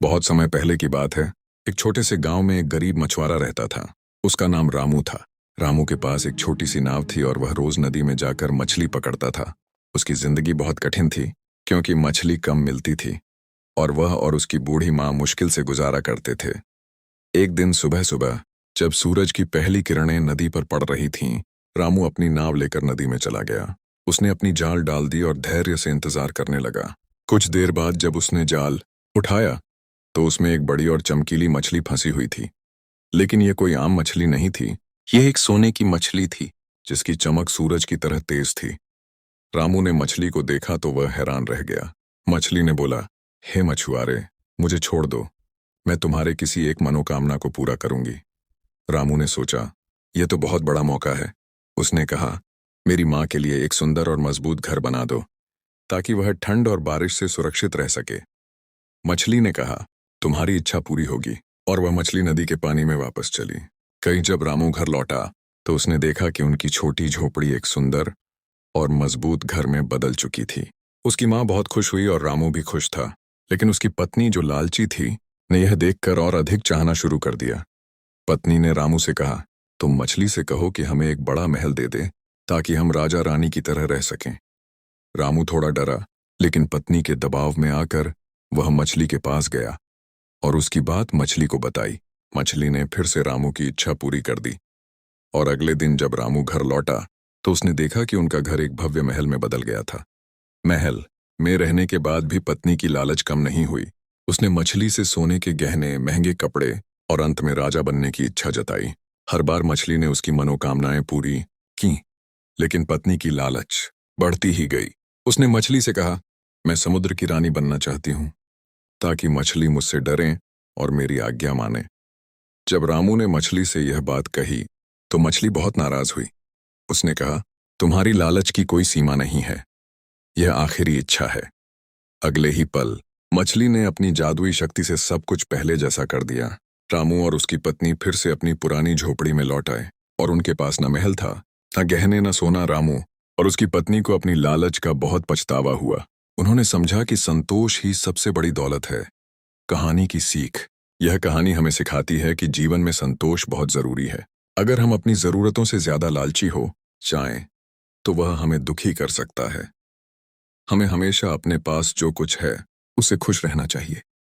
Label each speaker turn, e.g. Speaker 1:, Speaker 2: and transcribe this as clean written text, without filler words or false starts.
Speaker 1: बहुत समय पहले की बात है। एक छोटे से गांव में एक गरीब मछुआरा रहता था। उसका नाम रामू था। रामू के पास एक छोटी सी नाव थी और वह रोज नदी में जाकर मछली पकड़ता था। उसकी जिंदगी बहुत कठिन थी, क्योंकि मछली कम मिलती थी और वह और उसकी बूढ़ी माँ मुश्किल से गुजारा करते थे। एक दिन सुबह सुबह, जब सूरज की पहली किरणें नदी पर पड़ रही थीं, रामू अपनी नाव लेकर नदी में चला गया। उसने अपनी जाल डाल दी और धैर्य से इंतजार करने लगा। कुछ देर बाद जब उसने जाल उठाया तो उसमें एक बड़ी और चमकीली मछली फंसी हुई थी। लेकिन यह कोई आम मछली नहीं थी। यह एक सोने की मछली थी, जिसकी चमक सूरज की तरह तेज थी। रामू ने मछली को देखा तो वह हैरान रह गया। मछली ने बोला, हे मछुआरे, मुझे छोड़ दो। मैं तुम्हारे किसी एक मनोकामना को पूरा करूंगी। रामू ने सोचा, यह तो बहुत बड़ा मौका है। उसने कहा, मेरी माँ के लिए एक सुंदर और मजबूत घर बना दो, ताकि वह ठंड और बारिश से सुरक्षित रह सके। मछली ने कहा, तुम्हारी इच्छा पूरी होगी। और वह मछली नदी के पानी में वापस चली। कहीं जब रामू घर लौटा तो उसने देखा कि उनकी छोटी झोपड़ी एक सुंदर और मजबूत घर में बदल चुकी थी। उसकी माँ बहुत खुश हुई और रामू भी खुश था। लेकिन उसकी पत्नी, जो लालची थी, ने यह देखकर और अधिक चाहना शुरू कर दिया। पत्नी ने रामू से कहा, तुम मछली से कहो कि हमें एक बड़ा महल दे दे, ताकि हम राजा रानी की तरह रह सकें। रामू थोड़ा डरा, लेकिन पत्नी के दबाव में आकर वह मछली के पास गया और उसकी बात मछली को बताई। मछली ने फिर से रामू की इच्छा पूरी कर दी। और अगले दिन जब रामू घर लौटा तो उसने देखा कि उनका घर एक भव्य महल में बदल गया था। महल में रहने के बाद भी पत्नी की लालच कम नहीं हुई। उसने मछली से सोने के गहने, महंगे कपड़े और अंत में राजा बनने की इच्छा जताई। हर बार मछली ने उसकी मनोकामनाएं पूरी की, लेकिन पत्नी की लालच बढ़ती ही गई। उसने मछली से कहा, मैं समुद्र की रानी बनना चाहती हूँ, ताकि मछली मुझसे डरें और मेरी आज्ञा माने। जब रामू ने मछली से यह बात कही तो मछली बहुत नाराज हुई। उसने कहा, तुम्हारी लालच की कोई सीमा नहीं है, यह आखिरी इच्छा है। अगले ही पल मछली ने अपनी जादुई शक्ति से सब कुछ पहले जैसा कर दिया। रामू और उसकी पत्नी फिर से अपनी पुरानी झोपड़ी में लौट आए और उनके पास न महल था, न गहने, न सोना। रामू और उसकी पत्नी को अपनी लालच का बहुत पछतावा हुआ। उन्होंने समझा कि संतोष ही सबसे बड़ी दौलत है। कहानी की सीख। यह कहानी हमें सिखाती है कि जीवन में संतोष बहुत जरूरी है। अगर हम अपनी जरूरतों से ज्यादा लालची हो चाहें तो वह हमें दुखी कर सकता है। हमें हमेशा अपने पास जो कुछ है उससे खुश रहना चाहिए।